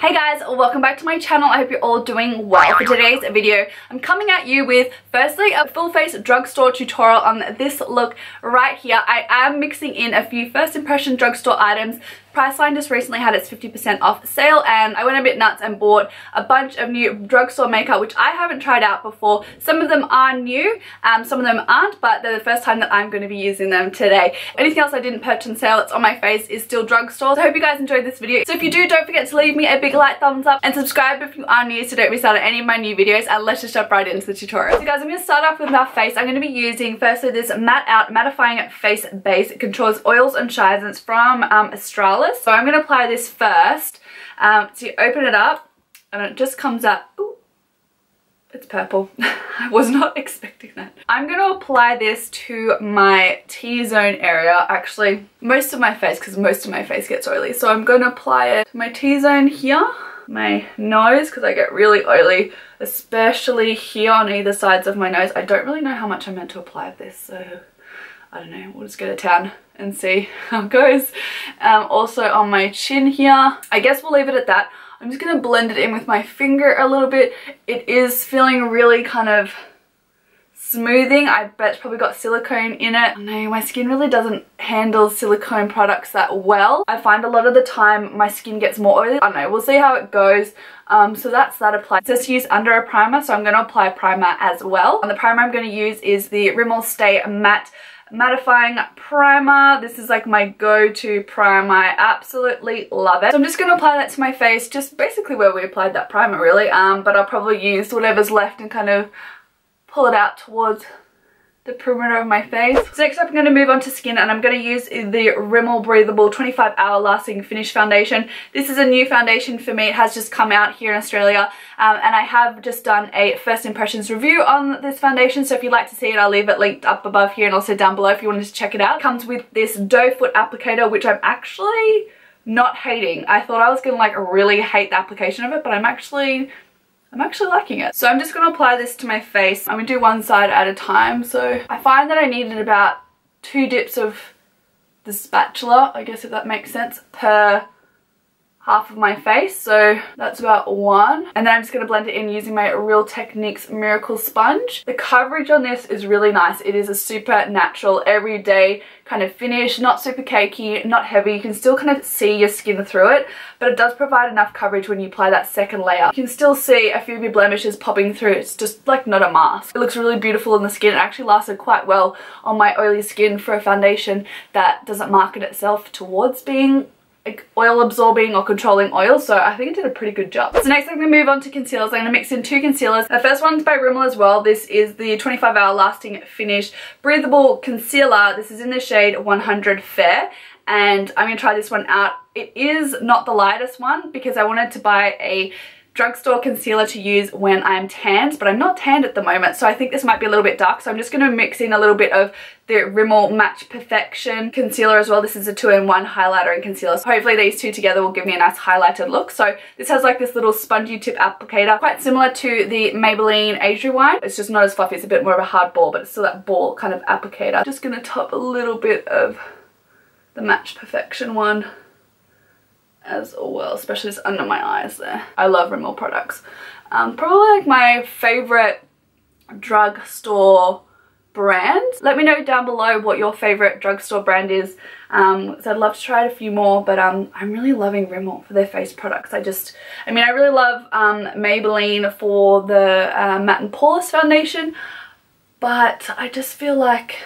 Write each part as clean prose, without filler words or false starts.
Hey guys, welcome back to my channel. I hope you're all doing well. For today's video, I'm coming at you with firstly a full face drugstore tutorial on this look right here. I am mixing in a few first impression drugstore items. Priceline just recently had its 50% off sale and I went a bit nuts and bought a bunch of new drugstore makeup which I haven't tried out before. Some of them are new, some of them aren't, but they're the first time that I'm going to be using them today. Anything else I didn't purchase on sale that's on my face is still drugstore. So I hope you guys enjoyed this video. So if you do, don't forget to leave me a big like, thumbs up and subscribe if you are new so don't miss out on any of my new videos, and let's just jump right into the tutorial. So guys, I'm going to start off with my face. I'm going to be using firstly this Mattifying face base. It controls oils and shines and it's from Australis. So I'm going to apply this first. So you open it up and it just comes out. Ooh, it's purple. I was not expecting that. I'm going to apply this to my T-zone area. Actually, most of my face, because most of my face gets oily. So I'm going to apply it to my T-zone here, my nose, because I get really oily, especially here on either sides of my nose. I don't really know how much I'm meant to apply of this, so I don't know, we'll just go to town and see how it goes. Also on my chin here, I guess we'll leave it at that. I'm just going to blend it in with my finger a little bit. It is feeling really kind of smoothing. I bet it's probably got silicone in it. No, my skin really doesn't handle silicone products that well. I find a lot of the time my skin gets more oily. I don't know, we'll see how it goes. So that's that applied. It says to use under a primer, so I'm going to apply primer as well. And the primer I'm going to use is the Rimmel Stay Matte Mattifying primer. This is like my go-to primer. I absolutely love it. So I'm just going to apply that to my face, just basically where we applied that primer really, but I'll probably use whatever's left and kind of pull it out towards the perimeter of my face. So next up I'm going to move on to skin and I'm going to use the Rimmel Breathable 25-hour lasting finish foundation. This is a new foundation for me. It has just come out here in Australia and I have just done a first impressions review on this foundation, so if you'd like to see it I'll leave it linked up above here and also down below if you wanted to check it out. It comes with this doe foot applicator which I'm actually not hating. I thought I was going to like really hate the application of it, but I'm actually liking it. So I'm just going to apply this to my face. I'm going to do one side at a time. So I find that I needed about 2 dips of the spatula, I guess if that makes sense, per half of my face. So that's about 1. And then I'm just going to blend it in using my Real Techniques Miracle Sponge. The coverage on this is really nice. It is a super natural, everyday kind of finish, not super cakey, not heavy. You can still kind of see your skin through it, but it does provide enough coverage when you apply that second layer. You can still see a few of your blemishes popping through. It's just like not a mask. It looks really beautiful in the skin. It actually lasted quite well on my oily skin for a foundation that doesn't market itself towards being like oil absorbing or controlling oil, so I think it did a pretty good job. So next I'm going to move on to concealers. I'm going to mix in 2 concealers. The first one's by Rimmel as well. This is the 25-hour lasting finish breathable concealer. This is in the shade 100 Fair and I'm going to try this one out. It is not the lightest one because I wanted to buy a drugstore concealer to use when I'm tanned, but I'm not tanned at the moment, so I think this might be a little bit dark, so I'm just going to mix in a little bit of the Rimmel Match Perfection concealer as well. This is a 2-in-1 highlighter and concealer, so hopefully these two together will give me a nice highlighted look. So this has like this little spongy tip applicator, quite similar to the Maybelline Ivory. It's just not as fluffy, it's a bit more of a hard ball, but it's still that ball kind of applicator. Just going to top a little bit of the Match Perfection one as well, especially just under my eyes there. I love Rimmel products. Probably like my favorite drugstore brand. Let me know down below what your favorite drugstore brand is. So I'd love to try a few more, but I'm really loving Rimmel for their face products. I really love Maybelline for the Matte and Poreless foundation, but I just feel like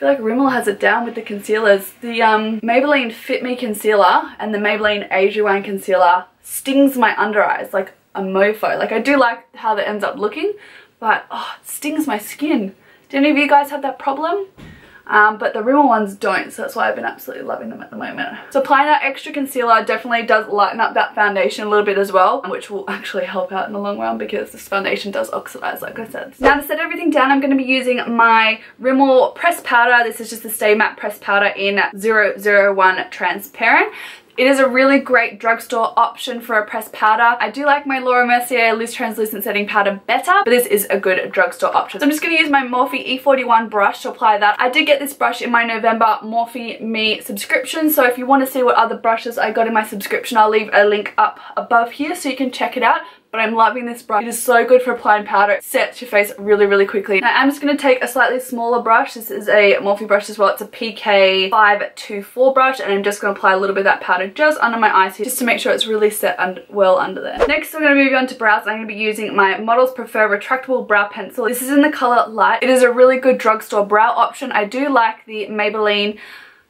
Rimmel has it down with the concealers. The Maybelline Fit Me concealer and the Maybelline Ivory concealer stings my under eyes like a mofo. Like I do like how that ends up looking, but oh, it stings my skin. Do any of you guys have that problem? But the Rimmel ones don't, so that's why I've been absolutely loving them at the moment. So applying that extra concealer definitely does lighten up that foundation a little bit as well, which will actually help out in the long run because this foundation does oxidize, like I said. Now to set everything down, I'm going to be using my Rimmel pressed powder. This is just the Stay Matte pressed powder in 001 transparent. It is a really great drugstore option for a pressed powder. I do like my Laura Mercier loose translucent setting powder better, but this is a good drugstore option. So I'm just going to use my Morphe E41 brush to apply that. I did get this brush in my November Morphe Me subscription, so if you want to see what other brushes I got in my subscription, I'll leave a link up above here so you can check it out. But I'm loving this brush. It is so good for applying powder. It sets your face really, really quickly. Now I'm just going to take a slightly smaller brush. This is a Morphe brush as well. It's a PK524 brush, and I'm just going to apply a little bit of that powder just under my eyes here, just to make sure it's really set well under there. Next, we're going to move on to brows. I'm going to be using my Models Prefer Retractable Brow Pencil. This is in the color Light. It is a really good drugstore brow option. I do like the Maybelline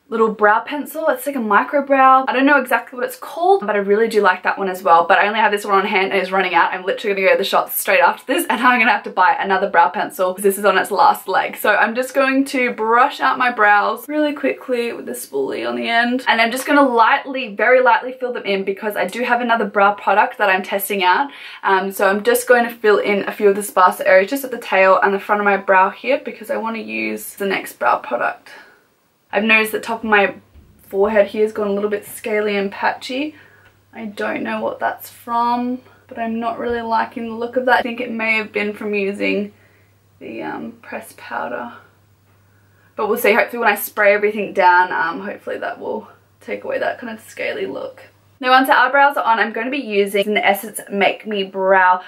little brow pencil. It's like a micro brow. I don't know exactly what it's called, but I really do like that one as well. But I only have this one on hand and it's running out. I'm literally gonna go to the shops straight after this, and I'm gonna have to buy another brow pencil because this is on its last leg. So I'm just going to brush out my brows really quickly with the spoolie on the end, and I'm just gonna lightly, very lightly fill them in because I do have another brow product that I'm testing out. So I'm just going to fill in a few of the sparser areas just at the tail and the front of my brow here because I want to use the next brow product. I've noticed the top of my forehead here has gone a little bit scaly and patchy. I don't know what that's from, but I'm not really liking the look of that. I think it may have been from using the pressed powder. But we'll see. Hopefully when I spray everything down, hopefully that will take away that kind of scaly look. Now once our eyebrows are on, I'm going to be using the Essence Make Me Brow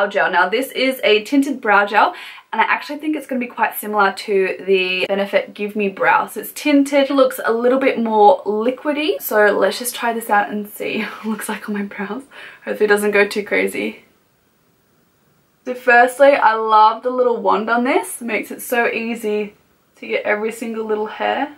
Gel. Now this is a tinted brow gel, and I actually think it's going to be quite similar to the Benefit Give Me Brow. So it's tinted, it looks a little bit more liquidy. So let's just try this out and see what it looks like on my brows. Hopefully it doesn't go too crazy. So firstly, I love the little wand on this. It makes it so easy to get every single little hair.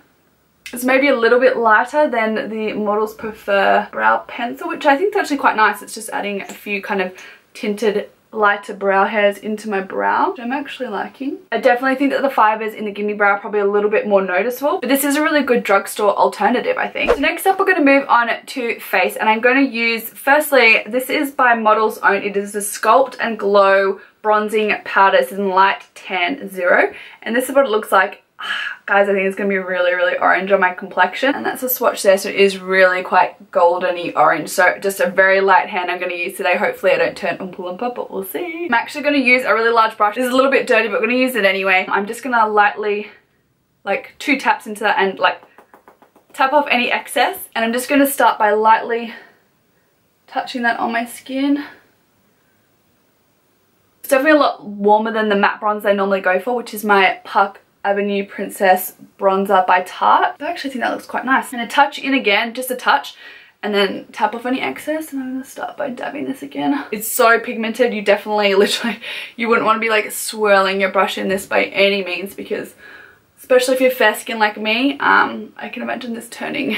It's maybe a little bit lighter than the Models Prefer Brow Pencil, which I think is actually quite nice. It's just adding a few kind of tinted lighter brow hairs into my brow, which I'm actually liking. I definitely think that the fibers in the Gimme Brow are probably a little bit more noticeable, but this is a really good drugstore alternative, I think. So next up, we're going to move on to face, and I'm going to use, firstly, this is by Model's Own. It is the Sculpt and Glow Bronzing Powder. This is in Light Tan 0, and this is what it looks like. Guys, I think it's going to be really, really orange on my complexion, and that's a swatch there, so it is really quite goldeny orange. So just a very light hand I'm going to use today. Hopefully I don't turn Oompa Loompa, but we'll see. I'm actually going to use a really large brush. This is a little bit dirty, but I'm going to use it anyway. I'm just going to lightly, like 2 taps into that and like tap off any excess, and I'm just going to start by lightly touching that on my skin. It's definitely a lot warmer than the matte bronze I normally go for, which is my Park Avenue Princess Bronzer by Tarte. I actually think that looks quite nice. I'm going to touch in again, just a touch, and then tap off any excess, and I'm going to start by dabbing this again. It's so pigmented, you definitely, literally, you wouldn't want to be like swirling your brush in this by any means, because especially if you're fair skin like me, I can imagine this turning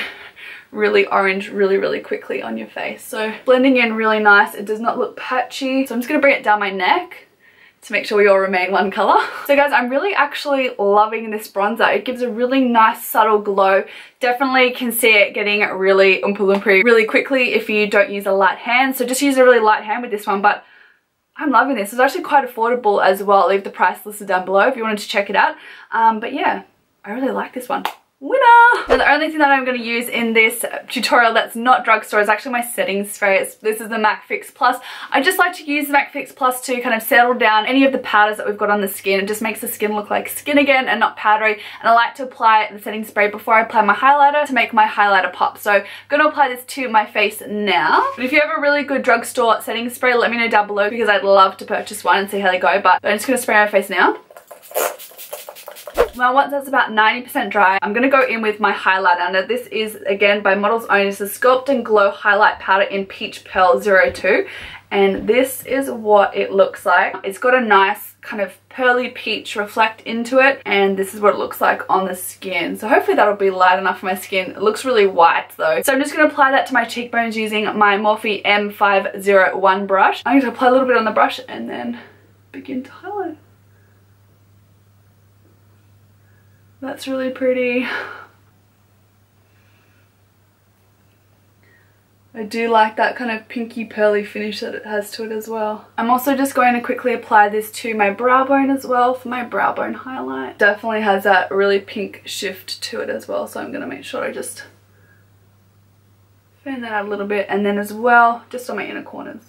really orange really, really quickly on your face. So blending in really nice. It does not look patchy. So I'm just going to bring it down my neck to make sure we all remain one color. So guys, I'm really actually loving this bronzer. It gives a really nice subtle glow. Definitely can see it getting really Oompa Loompa really quickly if you don't use a light hand. So just use a really light hand with this one, but I'm loving this. It's actually quite affordable as well. I'll leave the price listed down below if you wanted to check it out. But yeah, I really like this one. Winner! Now the only thing that I'm going to use in this tutorial that's not drugstore is actually my setting spray. This is the MAC Fix Plus. I just like to use the MAC Fix Plus to kind of settle down any of the powders that we've got on the skin. It just makes the skin look like skin again and not powdery. And I like to apply the setting spray before I apply my highlighter to make my highlighter pop. So I'm going to apply this to my face now. But if you have a really good drugstore setting spray, let me know down below because I'd love to purchase one and see how they go. But I'm just going to spray my face now. Now once that's about 90% dry, I'm going to go in with my highlighter. Now this is again by Model's Own. It's the Sculpt and Glow Highlight Powder in Peach Pearl 02. And this is what it looks like. It's got a nice kind of pearly peach reflect into it. And this is what it looks like on the skin. So hopefully that'll be light enough for my skin. It looks really white though. So I'm just going to apply that to my cheekbones using my Morphe M501 brush. I'm going to apply a little bit on the brush and then begin to highlight. That's really pretty. I do like that kind of pinky pearly finish that it has to it as well. I'm also just going to quickly apply this to my brow bone as well for my brow bone highlight. Definitely has that really pink shift to it as well, so I'm going to make sure I just fan that out a little bit, and then as well, just on my inner corners.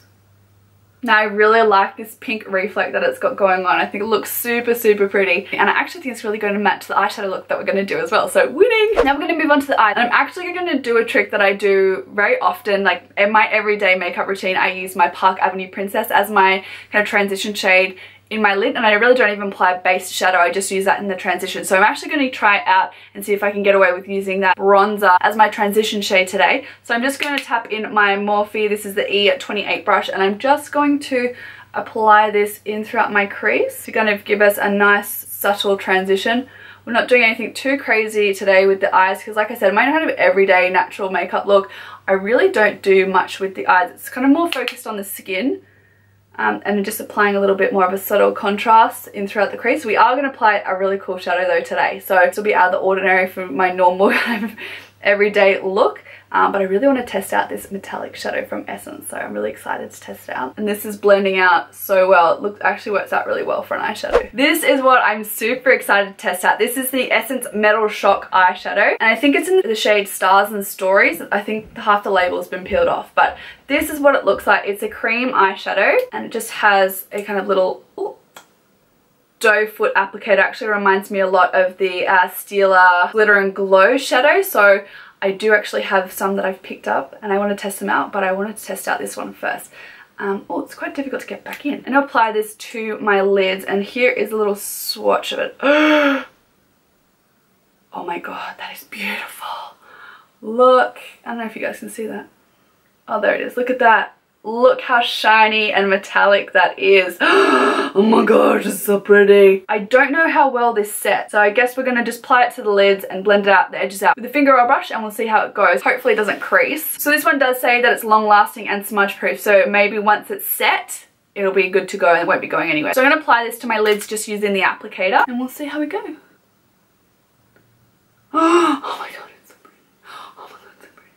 Now I really like this pink reflect that it's got going on. I think it looks super, super pretty. And I actually think it's really going to match the eyeshadow look that we're going to do as well. So winning! Now we're going to move on to the eye. And I'm actually going to do a trick that I do very often. Like in my everyday makeup routine, I use my Park Avenue Princess as my kind of transition shade in my lid, and I really don't even apply a base shadow. I just use that in the transition. So I'm actually going to try it out and see if I can get away with using that bronzer as my transition shade today. So I'm just going to tap in my Morphe. This is the E28 brush, and I'm just going to apply this in throughout my crease to kind of give us a nice subtle transition. We're not doing anything too crazy today with the eyes because, like I said, my kind of everyday natural makeup look, I really don't do much with the eyes. It's kind of more focused on the skin. And just applying a little bit more of a subtle contrast in throughout the crease. We are going to apply a really cool shadow though today, so this will be out of the ordinary from my normal kind of everyday look. But I really want to test out this metallic shadow from Essence, so I'm really excited to test it out. And this is blending out so well. It actually works out really well for an eyeshadow. This is what I'm super excited to test out. This is the Essence Metal Shock eyeshadow, and I think it's in the shade Stars and Stories. I think half the label has been peeled off, but this is what it looks like. It's a cream eyeshadow, and it just has a kind of little doe foot applicator. Actually reminds me a lot of the Stila Glitter and Glow shadow, so I do actually have some that I've picked up and I want to test them out, but I wanted to test out this one first. Oh, it's quite difficult to get back in. And I'll apply this to my lids, and here is a little swatch of it. Oh my god, that is beautiful. Look, I don't know if you guys can see that. Oh, there it is. Look at that. Look how shiny and metallic that is. Oh my gosh, it's so pretty. I don't know how well this sets, so I guess we're going to just apply it to the lids and blend it out, the edges out with a finger or brush, and we'll see how it goes. Hopefully it doesn't crease. So this one does say that it's long lasting and smudge proof, so maybe once it's set, it'll be good to go and it won't be going anywhere. So I'm going to apply this to my lids just using the applicator, and we'll see how we go. Oh my god, it's so pretty. Oh my god, it's so pretty.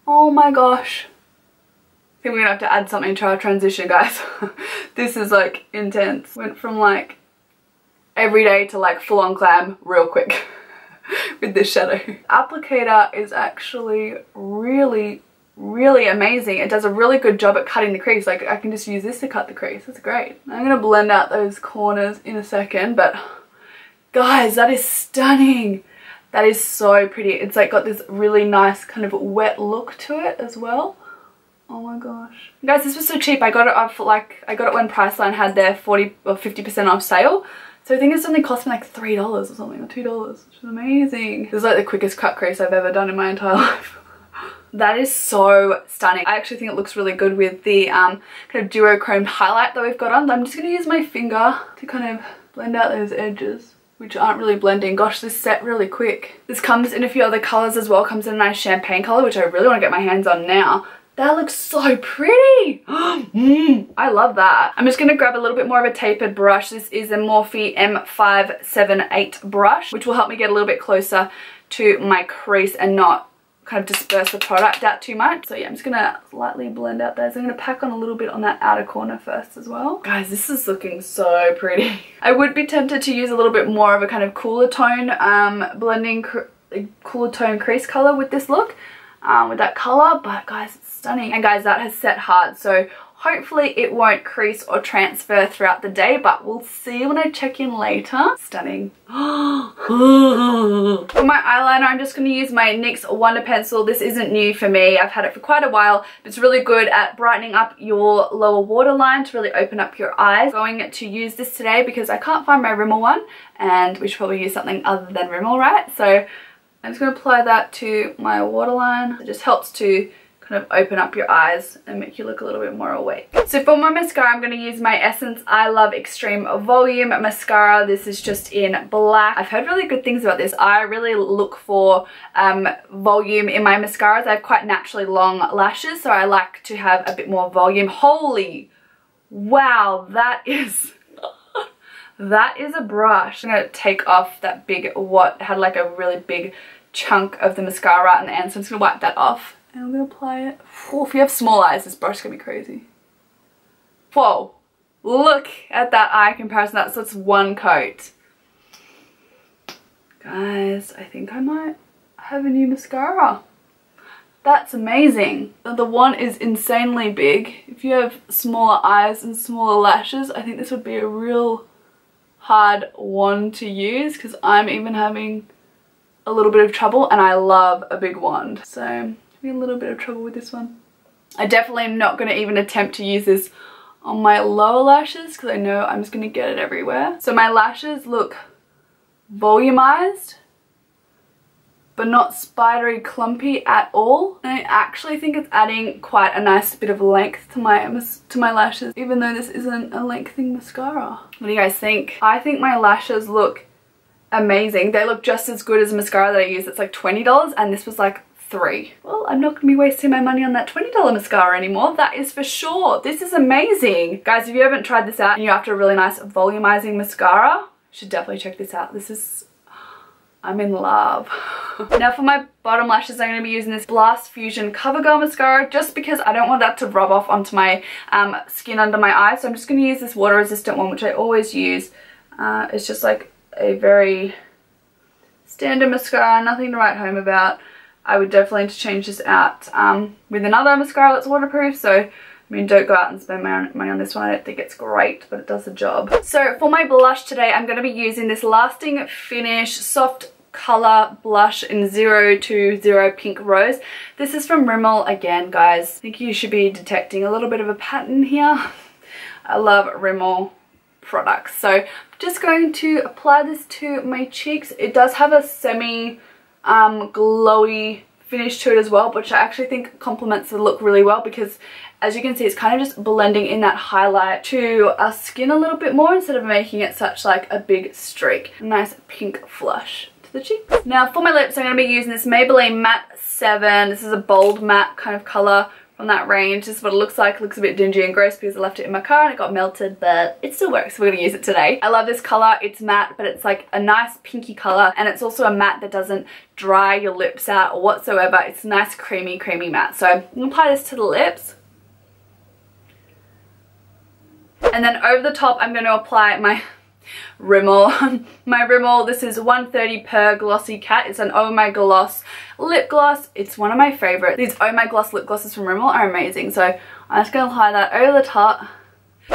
Oh my gosh. I think we're gonna have to add something to our transition, guys. This is like intense. Went from like everyday to like full on glam real quick with this shadow. Applicator is actually really amazing. It does a really good job at cutting the crease. Like I can just use this to cut the crease. That's great. I'm gonna blend out those corners in a second, but guys, that is stunning. That is so pretty. It's like got this really nice kind of wet look to it as well. Oh my gosh. Guys, this was so cheap. I got it off like, I got it when Priceline had their 40 or 50% off sale. So I think it's only cost me like $3 or something, or $2, which is amazing. This is like the quickest cut crease I've ever done in my entire life. That is so stunning. I actually think it looks really good with the kind of duochrome highlight that we've got on. I'm just going to use my finger to kind of blend out those edges, which aren't really blending. Gosh, this set really quick. This comes in a few other colours as well. Comes in a nice champagne colour, which I really want to get my hands on now. That looks so pretty. I love that. I'm just going to grab a little bit more of a tapered brush. This is a Morphe M578 brush, which will help me get a little bit closer to my crease and not kind of disperse the product out too much. So yeah, I'm just going to lightly blend out those. I'm going to pack on a little bit on that outer corner first as well. Guys, this is looking so pretty. I would be tempted to use a little bit more of a kind of cooler tone cooler tone crease color with this look, with that color, but guys, it's stunning. And guys, that has set hard, so hopefully it won't crease or transfer throughout the day, but we'll see when I check in later. Stunning. For my eyeliner, I'm just going to use my NYX Wonder Pencil. This isn't new for me. I've had it for quite a while. It's really good at brightening up your lower waterline to really open up your eyes. I'm going to use this today because I can't find my Rimmel one, and we should probably use something other than Rimmel, right? So I'm just going to apply that to my waterline. It just helps to kind of open up your eyes and make you look a little bit more awake. So for my mascara, I'm going to use my Essence I Love Extreme Volume Mascara. This is just in black. I've heard really good things about this. I really look for volume in my mascaras. I have quite naturally long lashes, so I like to have a bit more volume. Holy wow, that is... that is a brush. I'm going to take off that big, what had like a really big chunk of the mascara right in the end, so I'm just going to wipe that off. And I'm going to apply it. Oh, if you have small eyes, this brush is going to be crazy. Whoa. Look at that eye comparison. That's one coat. Guys, I think I might have a new mascara. That's amazing. The one is insanely big. If you have smaller eyes and smaller lashes, I think this would be a real hard one to use because I'm even having a little bit of trouble, and I love a big wand. So I'm having a little bit of trouble with this one. I definitely am not going to even attempt to use this on my lower lashes because I know I'm just going to get it everywhere. So my lashes look volumized, but not spidery clumpy at all. And I actually think it's adding quite a nice bit of length to my lashes, even though this isn't a lengthening mascara. What do you guys think? I think my lashes look amazing. They look just as good as a mascara that I use. It's like $20 and this was like $3. Well, I'm not gonna be wasting my money on that $20 mascara anymore. That is for sure. This is amazing. Guys, if you haven't tried this out and you're after a really nice volumizing mascara, you should definitely check this out. This is, I'm in love. Now for my bottom lashes, I'm going to be using this Blast Fusion CoverGirl mascara just because I don't want that to rub off onto my skin under my eyes. So I'm just going to use this water resistant one, which I always use. It's just like a very standard mascara, nothing to write home about. I would definitely interchange this out with another mascara that's waterproof. So I mean, don't go out and spend money on this one. I don't think it's great, but it does the job. So for my blush today, I'm going to be using this Lasting Finish Soft Color Blush in 020 Pink Rose. This is from Rimmel again, guys. I think you should be detecting a little bit of a pattern here. I love Rimmel products. So I'm just going to apply this to my cheeks. It does have a semi glowy finish to it as well, which I actually think complements the look really well because as you can see, it's kind of just blending in that highlight to our skin a little bit more instead of making it such like a big streak. A nice pink flush to the cheeks. Now for my lips, I'm going to be using this Maybelline Matte 7. This is a bold matte kind of colour from that range. This is what it looks like. It looks a bit dingy and gross because I left it in my car and it got melted, but it still works. So we're going to use it today. I love this colour. It's matte, but it's like a nice pinky colour, and it's also a matte that doesn't dry your lips out or whatsoever. It's a nice creamy matte. So I'm going to apply this to the lips. And then over the top, I'm going to apply my Rimmel. My Rimmel, this is 130 per Glossy Cat. It's an Oh My Gloss lip gloss. It's one of my favourites. These Oh My Gloss lip glosses from Rimmel are amazing. So I'm just going to apply that over the top.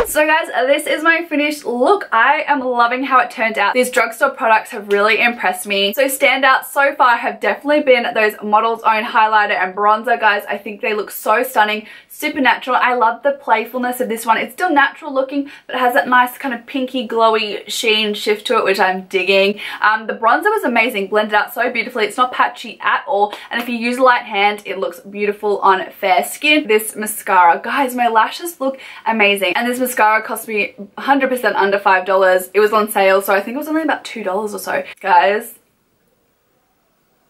So guys, this is my finished look. I am loving how it turned out. These drugstore products have really impressed me. So standouts so far have definitely been those Model's Own highlighter and bronzer, guys. I think they look so stunning, super natural. I love the playfulness of this one. It's still natural looking, but it has that nice kind of pinky glowy sheen shift to it, which I'm digging. The bronzer was amazing, blended out so beautifully. It's not patchy at all, and if you use a light hand, it looks beautiful on fair skin. This mascara, guys, my lashes look amazing, and this mascara cost me 100% under $5. It was on sale, so I think it was only about $2 or so. Guys,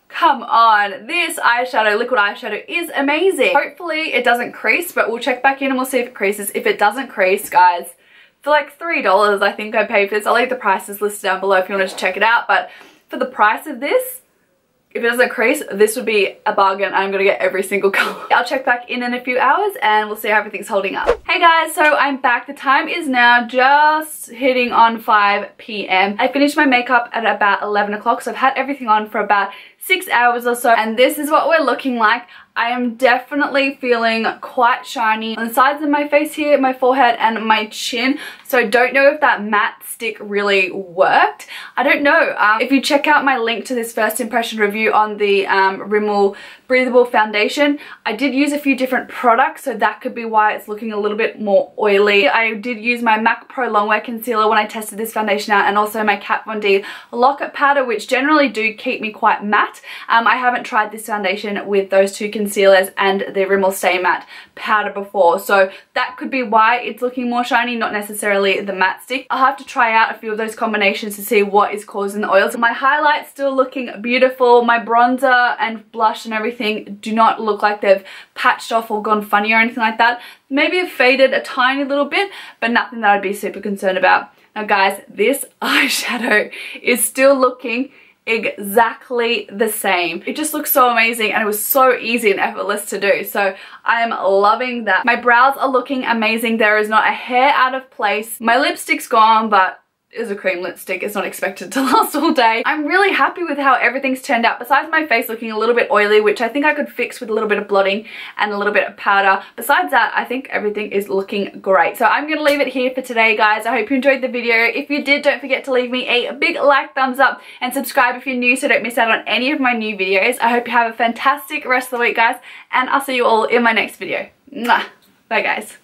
come on, this eyeshadow, liquid eyeshadow, is amazing. Hopefully it doesn't crease, but we'll check back in and we'll see if it creases. If it doesn't crease, guys, for like $3 I think I paid for this. I'll leave the prices listed down below if you wanted to check it out, but for the price of this, if it doesn't crease, this would be a bargain. I'm gonna get every single color. I'll check back in a few hours and we'll see how everything's holding up. Hey guys, so I'm back. The time is now just hitting on 5 p.m. I finished my makeup at about 11 o'clock, so I've had everything on for about 6 hours or so, and this is what we're looking like. I am definitely feeling quite shiny on the sides of my face here, my forehead and my chin. So I don't know if that matte stick really worked. I don't know. If you check out my link to this first impression review on the Rimmel Breathable foundation, I did use a few different products, so that could be why it's looking a little bit more oily. I did use my MAC Pro Longwear Concealer when I tested this foundation out, and also my Kat Von D Lock-It Powder, which generally do keep me quite matte. I haven't tried this foundation with those two concealers and the Rimmel Stay Matte powder before, so that could be why it's looking more shiny, not necessarily the matte stick. I'll have to try out a few of those combinations to see what is causing the oils. My highlight's still looking beautiful. My bronzer and blush and everything do not look like they've patched off or gone funny or anything like that. Maybe have faded a tiny little bit, but nothing that I'd be super concerned about. Now guys, this eyeshadow is still looking exactly the same. It just looks so amazing, and it was so easy and effortless to do, so I am loving that. My brows are looking amazing. There is not a hair out of place. My lipstick's gone, but is a cream lipstick. It's not expected to last all day. I'm really happy with how everything's turned out, besides my face looking a little bit oily, which I think I could fix with a little bit of blotting and a little bit of powder. Besides that, I think everything is looking great. So I'm going to leave it here for today, guys. I hope you enjoyed the video. If you did, don't forget to leave me a big like, thumbs up, and subscribe if you're new so don't miss out on any of my new videos. I hope you have a fantastic rest of the week, guys, and I'll see you all in my next video. Mwah. Bye, guys.